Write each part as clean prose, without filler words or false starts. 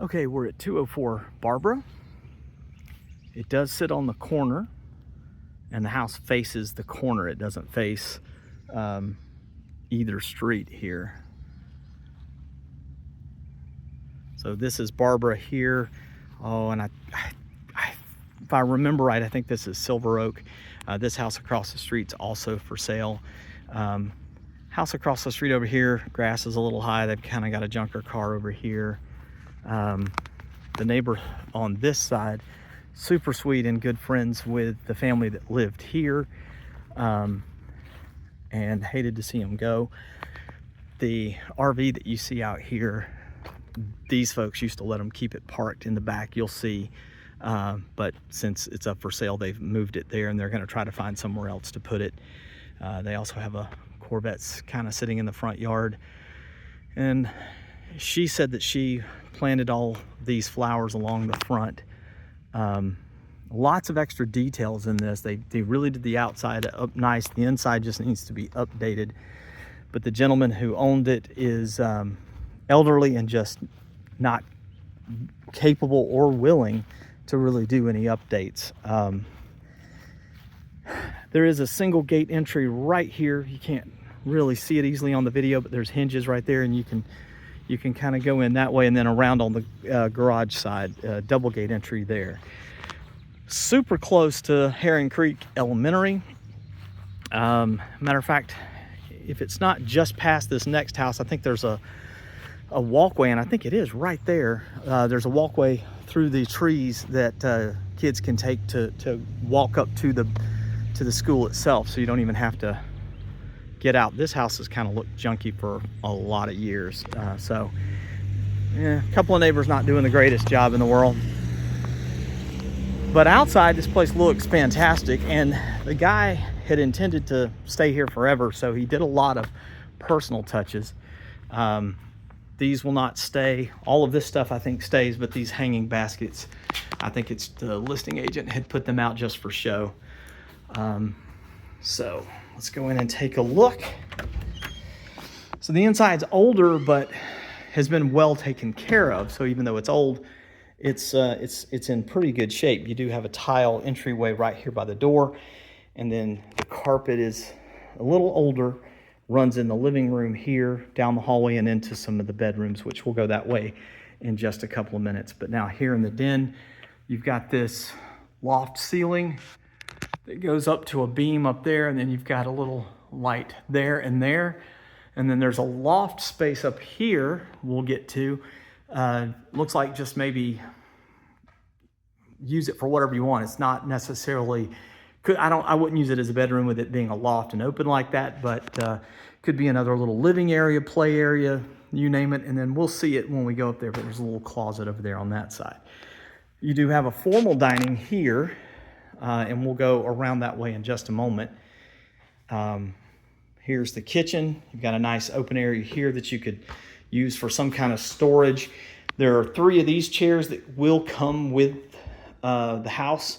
Okay, we're at 204 Barbara. It does sit on the corner, and the house faces the corner. It doesn't face either street here. So this is Barbara here. Oh, and if I remember right, I think this is Silver Oak. This house across the street's also for sale. House across the street over here, grass is a little high. They've kind of got a junker car over here. The neighbor on this side, super sweet and good friends with the family that lived here, and hated to see them go. The RV that you see out here, these folks used to let them keep it parked in the back, you'll see, but since it's up for sale, they've moved it there and they're going to try to find somewhere else to put it. They also have a Corvette's kind of sitting in the front yard, and she said that she planted all these flowers along the front. Lots of extra details in this. They really did the outside up nice. The inside just needs to be updated. But the gentleman who owned it is elderly and just not capable or willing to really do any updates. There is a single gate entry right here. You can't really see it easily on the video, but there's hinges right there, and you can kind of go in that way and then around on the garage side, double gate entry there. Super close to Herring Creek Elementary. Matter of fact, if it's not just past this next house, I think there's a walkway, and I think it is right there. There's a walkway through the trees that kids can take to walk up to the school itself, so you don't even have to get out. This house has kind of looked junky for a lot of years, so yeah, a couple of neighbors not doing the greatest job in the world. But outside, this place looks fantastic, and the guy had intended to stay here forever, so he did a lot of personal touches. These will not stay. All of this stuff I think stays, but these hanging baskets, I think it's the listing agent had put them out just for show. So let's go in and take a look. So the inside's older, but has been well taken care of. So even though it's old, it's in pretty good shape. You do have a tile entryway right here by the door, and then the carpet is a little older, runs in the living room here, down the hallway, and into some of the bedrooms, which will go that way in just a couple of minutes. But now here in the den, you've got this loft ceiling that goes up to a beam up there, and then you've got a little light there and there. And then there's a loft space up here we'll get to. Looks like just maybe use it for whatever you want. It's not necessarily, I wouldn't use it as a bedroom with it being a loft and open like that, but could be another little living area, play area, you name it. And then we'll see it when we go up there, but there's a little closet over there on that side. You do have a formal dining here, and we'll go around that way in just a moment. Here's the kitchen. You've got a nice open area here that you could use for some kind of storage. There are 3 of these chairs that will come with the house.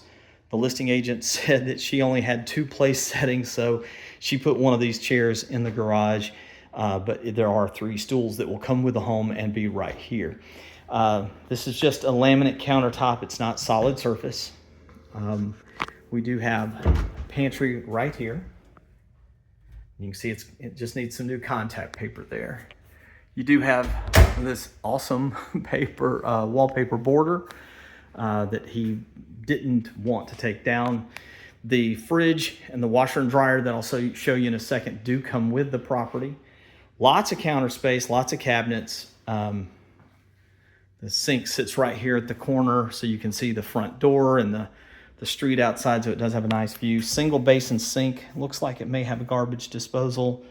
The listing agent said that she only had 2 place settings, so she put one of these chairs in the garage, but there are 3 stools that will come with the home and be right here. This is just a laminate countertop. It's not solid surface. We do have pantry right here. You can see it just needs some new contact paper there. You do have this awesome paper wallpaper border that he didn't want to take down. The fridge and the washer and dryer that I'll show you in a second do come with the property. Lots of counter space, lots of cabinets. The sink sits right here at the corner, so you can see the front door and the street outside, so it does have a nice view. Single basin sink. Looks like it may have a garbage disposal.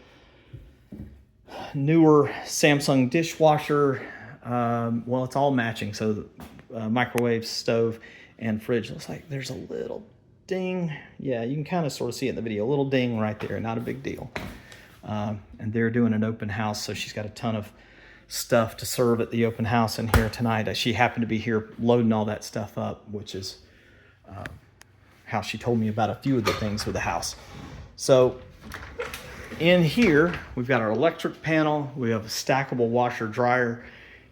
Newer Samsung dishwasher. Well, it's all matching, so the microwave, stove, and fridge. Looks like there's a little ding. Yeah, you can kind of sort of see it in the video. A little ding right there, not a big deal. And they're doing an open house, so she's got a ton of stuff to serve at the open house in here tonight. She happened to be here loading all that stuff up, which is how she told me about a few of the things with the house. So in here, we've got our electric panel. We have a stackable washer dryer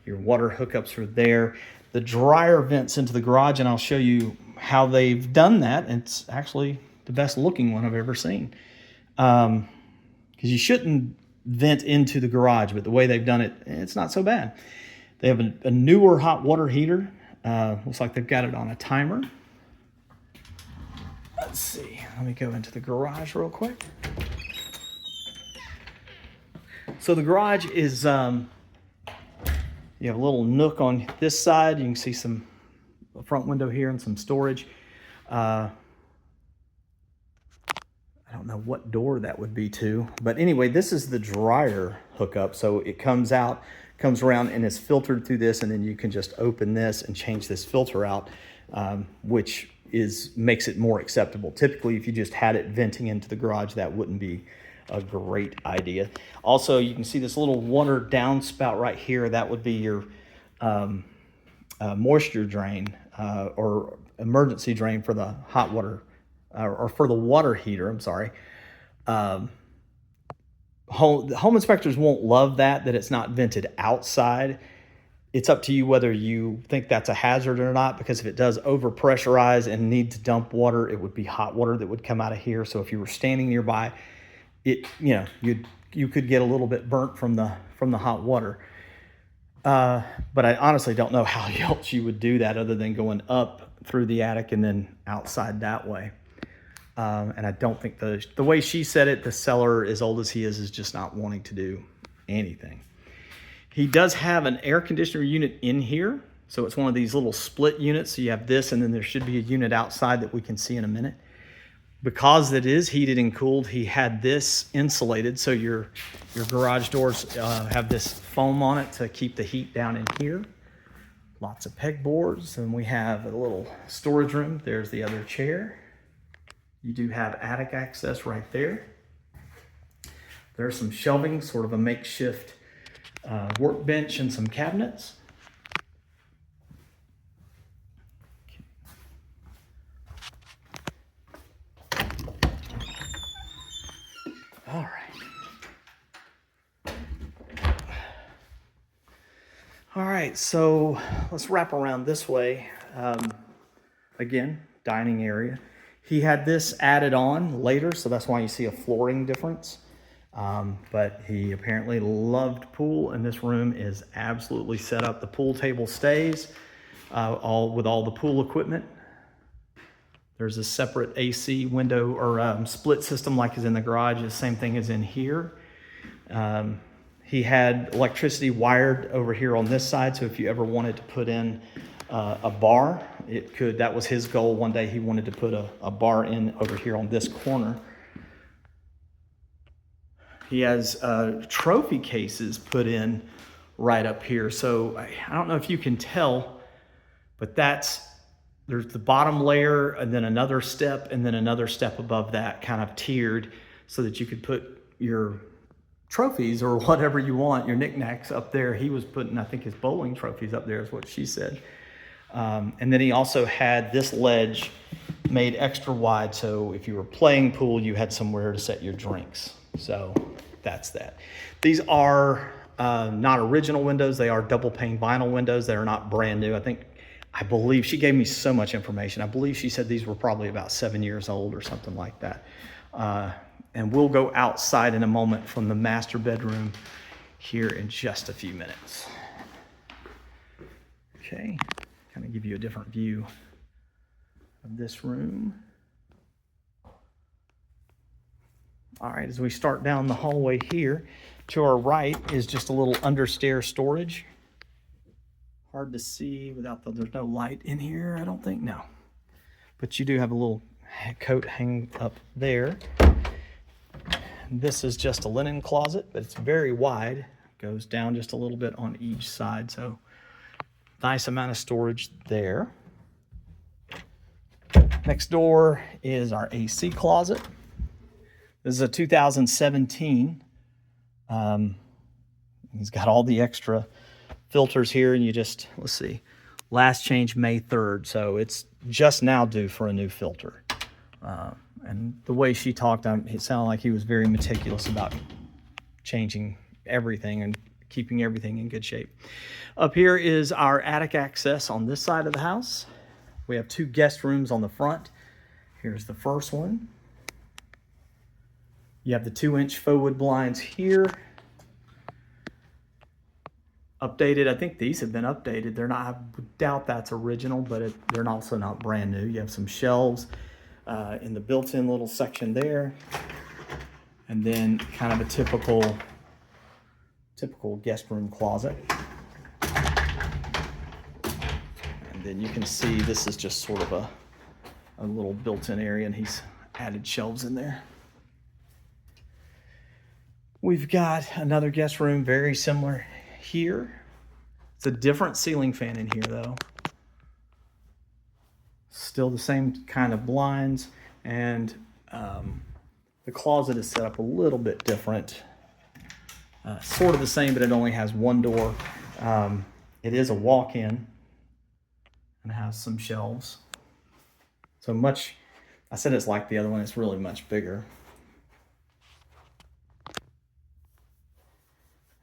Your water hookups are there. The dryer vents into the garage, and I'll show you how they've done that. It's actually the best looking one I've ever seen. Because you shouldn't vent into the garage, but the way they've done it, it's not so bad. They have a newer hot water heater. Looks like they've got it on a timer. Let's see. Let me go into the garage real quick. So the garage is, you have a little nook on this side. You can see a front window here and some storage. I don't know what door that would be to, but anyway, this is the dryer hookup. So it comes around and is filtered through this, and then you can just open this and change this filter out, which makes it more acceptable. Typically, if you just had it venting into the garage, that wouldn't be a great idea. Also, you can see this little water downspout right here. That would be your moisture drain or emergency drain for the hot water or for the water heater. I'm sorry. Home inspectors won't love that it's not vented outside. It's up to you whether you think that's a hazard or not, because if it does overpressurize and need to dump water, it would be hot water that would come out of here. So if you were standing nearby, you could get a little bit burnt from the hot water. But I honestly don't know how else you would do that other than going up through the attic and then outside that way. And I don't think the way she said it, the seller, as old as he is just not wanting to do anything. He does have an air conditioner unit in here. So it's one of these little split units. So you have this, and then there should be a unit outside that we can see in a minute. Because it is heated and cooled, he had this insulated. So your garage doors have this foam on it to keep the heat down in here. Lots of pegboards, and we have a little storage room. There's the other chair. You do have attic access right there. There's some shelving, sort of a makeshift workbench and some cabinets. All right, so let's wrap around this way. Again, dining area. He had this added on later, so that's why you see a flooring difference. But he apparently loved pool, and this room is absolutely set up. The pool table stays with all the pool equipment. There's a separate AC window or split system like is in the garage. The same thing as in here. He had electricity wired over here on this side, so if you ever wanted to put in a bar, it could. That was his goal. One day he wanted to put a bar in over here on this corner. He has trophy cases put in right up here. So I don't know if you can tell, but there's the bottom layer and then another step and then another step above that, kind of tiered, so that you could put your trophies or whatever you want, your knickknacks up there. He was putting, I think, his bowling trophies up there is what she said. And then he also had this ledge made extra wide, so if you were playing pool, you had somewhere to set your drinks. So that's that. These are not original windows. They are double pane vinyl windows. They are not brand new. I believe she gave me so much information. I believe she said these were probably about 7 years old or something like that. And we'll go outside in a moment from the master bedroom here in just a few minutes. Okay, kind of give you a different view of this room. All right, as we start down the hallway here, to our right is just a little understair storage. Hard to see there's no light in here, I don't think, no. But you do have a little coat hang up there. This is just a linen closet, but it's very wide. Goes down just a little bit on each side, so nice amount of storage there. Next door is our AC closet. This is a 2017. He's got all the extra filters here, and let's see, last change May 3rd, so it's just now due for a new filter. And the way she talked, it sounded like he was very meticulous about changing everything and keeping everything in good shape. Up here is our attic access on this side of the house. We have 2 guest rooms on the front. Here's the first one. You have the 2-inch faux wood blinds here. Updated, I think these have been updated. They're not, I doubt that's original, but they're also not brand new. You have some shelves in the built-in little section there. And then kind of a typical guest room closet. And then you can see this is just sort of a little built-in area, and he's added shelves in there. We've got another guest room, very similar here. It's a different ceiling fan in here though. Still the same kind of blinds, and the closet is set up a little bit different. Sort of the same, but it only has 1 door. It is a walk-in and has some shelves. So much, I said it's like the other one, it's really much bigger.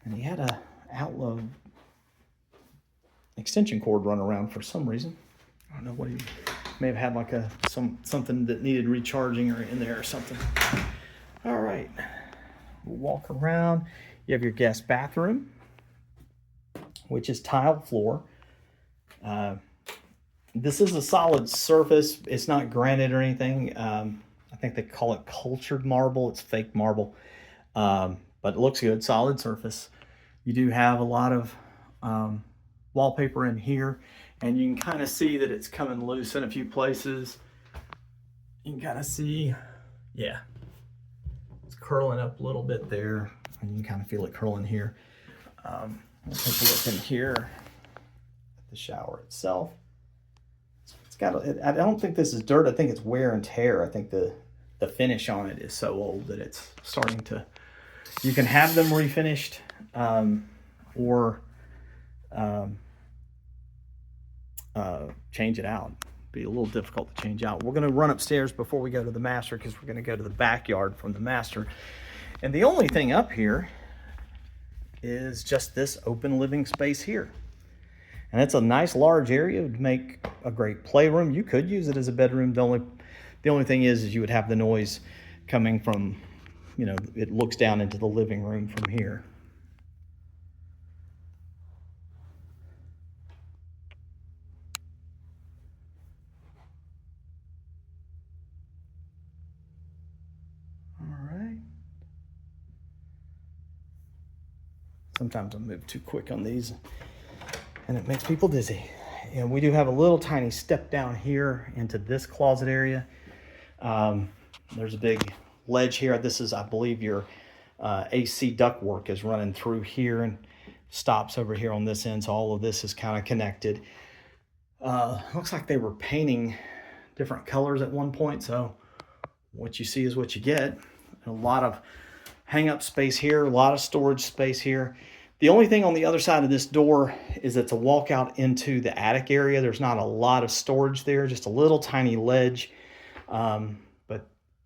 And he had a outlaw extension cord run around for some reason. I don't know what he may have had, like something that needed recharging or in there or something. All right, we'll walk around. You have your guest bathroom, which is tiled floor. This is a solid surface. It's not granite or anything. I think they call it cultured marble. It's fake marble. But it looks good, solid surface. You do have a lot of wallpaper in here, and you can kind of see that it's coming loose in a few places. You can kind of see, yeah, it's curling up a little bit there, and you can kind of feel it curling here. Let's take a look in here at the shower itself. It's got, I don't think this is dirt. I think it's wear and tear. I think the finish on it is so old that it's starting to, you can have them refinished, or change it out. Be a little difficult to change out. We're going to run upstairs before we go to the master, because we're going to go to the backyard from the master. And the only thing up here is just this open living space here. And it's a nice large area. It would make a great playroom. You could use it as a bedroom. The only thing is you would have the noise coming from, you know, it looks down into the living room from here. All right. Sometimes I move too quick on these and it makes people dizzy. And we do have a little tiny step down here into this closet area. There's a big ledge here. This is, I believe, your AC ductwork is running through here and stops over here on this end. So all of this is kind of connected. Looks like they were painting different colors at one point. So what you see is what you get. A lot of hang-up space here, a lot of storage space here. The only thing on the other side of this door is it's a walkout into the attic area. There's not a lot of storage there, just a little tiny ledge.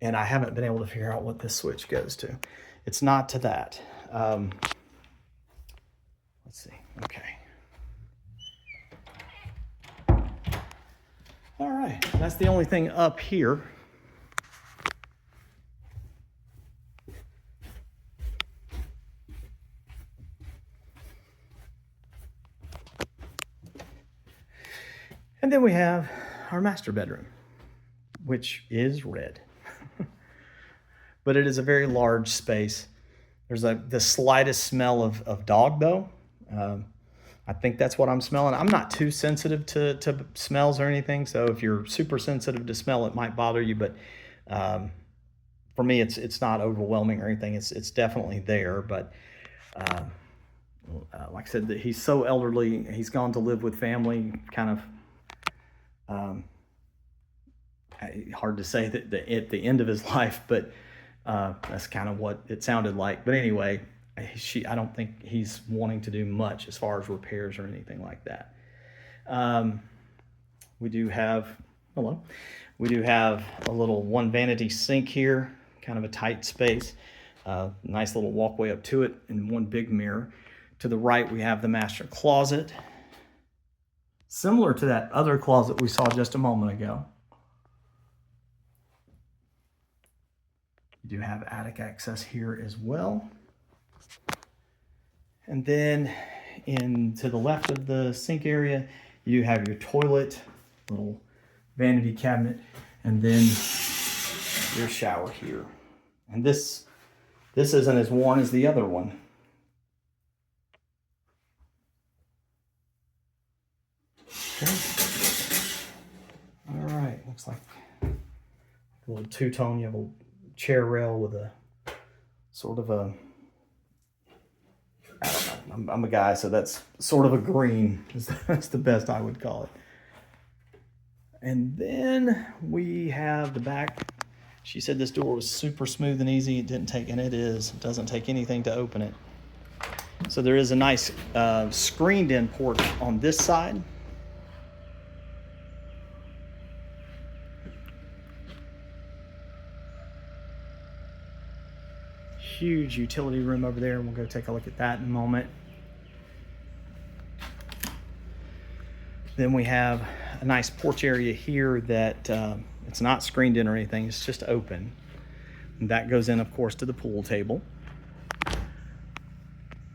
And I haven't been able to figure out what this switch goes to. It's not to that. Let's see, okay. All right, that's the only thing up here. And then we have our master bedroom, which is red. But it is a very large space. There's the slightest smell of dog, though. I think that's what I'm smelling. I'm not too sensitive to smells or anything, so if you're super sensitive to smell, it might bother you. But for me, it's not overwhelming or anything. It's definitely there, but like I said, he's so elderly. He's gone to live with family, kind of. Hard to say that at the end of his life, but that's kind of what it sounded like. But anyway, I don't think he's wanting to do much as far as repairs or anything like that. We do have a little one vanity sink here, kind of a tight space. Nice little walkway up to it, and one big mirror To the right, we have the master closet. Similar to that other closet we saw just a moment ago. You do have attic access here as well. And then to the left of the sink area, you have your toilet, little vanity cabinet, and then your shower here. And this isn't as worn as the other one. Okay. All right, looks like a little two-tone. You have a chair rail with a sort of a, I don't know, I'm a guy, so that's sort of a green. That's the best I would call it. And then we have the back. She said this door was super smooth and easy. It didn't take, and it is. It doesn't take anything to open it. So there is a nice screened-in porch on this side. Huge utility room over there. We'll go take a look at that in a moment. Then we have a nice porch area here that it's not screened in or anything. It's just open. And that goes in, of course, to the pool table.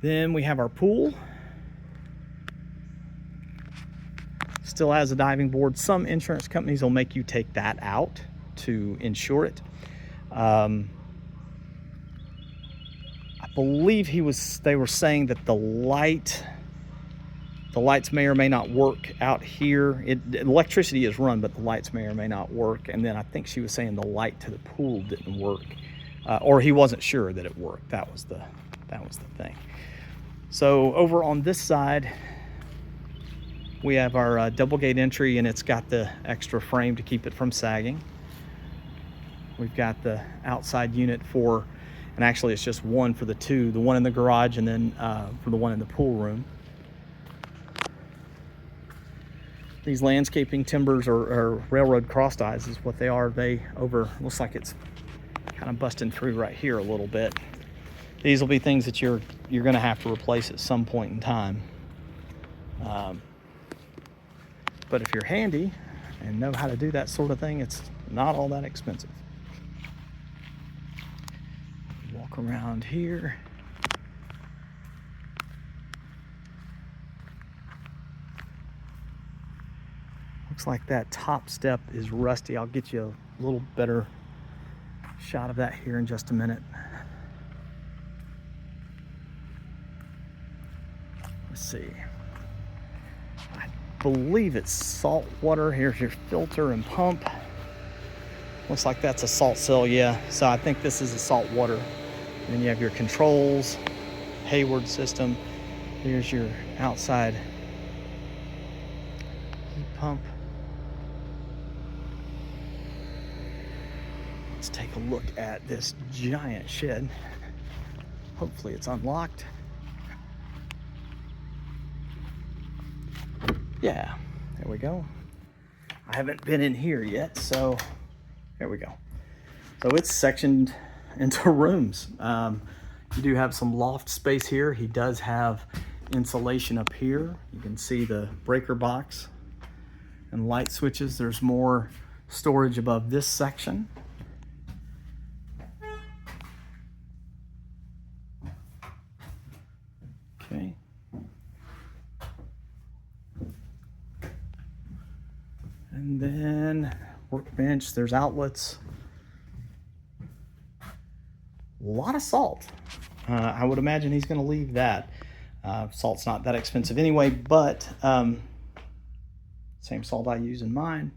Then we have our pool. Still has a diving board. Some insurance companies will make you take that out to insure it. I believe they were saying that the lights may or may not work out here. Electricity is run, but the lights may or may not work. And then I think she was saying the light to the pool didn't work, or he wasn't sure that it worked. That was the thing. So over on this side, we have our double gate entry, and it's got the extra frame to keep it from sagging. We've got the outside unit for, and actually it's just one for the two, the one in the garage and then for the one in the pool room. These landscaping timbers or railroad cross ties is what they are. Looks like it's kind of busting through right here a little bit. These will be things that you're going to have to replace at some point in time. But if you're handy and know how to do that sort of thing, it's not all that expensive. Walk around here. Looks like that top step is rusty. I'll get you a little better shot of that here in just a minute. Let's see. I believe it's salt water. Here's your filter and pump. Looks like that's a salt cell, yeah. So I think this is a salt water. And then you have your controls, Hayward system. Here's your outside heat pump. Let's take a look at this giant shed. Hopefully it's unlocked. Yeah, there we go. I haven't been in here yet, so there we go. So it's sectioned into rooms. You do have some loft space here. He does have insulation up here. You can see the breaker box and light switches. There's more storage above this section. Okay. And then workbench, there's outlets. A lot of salt. I would imagine he's going to leave that. Salt's not that expensive anyway, but same salt I use in mine.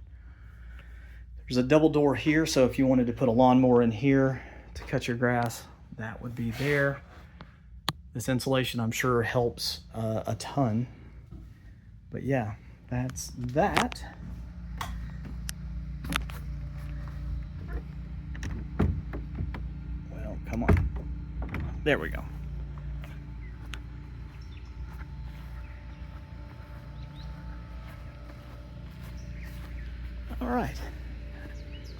There's a double door here, so if you wanted to put a lawnmower in here to cut your grass, that would be there. This insulation, I'm sure, helps a ton. But yeah, that's that. Well, come on. There we go. All right.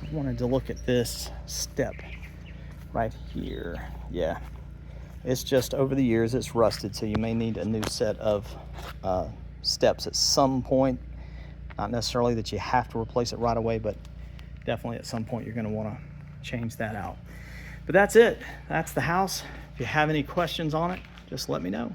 I wanted to look at this step right here. Yeah. It's just over the years it's rusted, so you may need a new set of steps at some point. Not necessarily that you have to replace it right away, but definitely at some point you're going to want to change that out. But that's it. That's the house. If you have any questions on it, just let me know.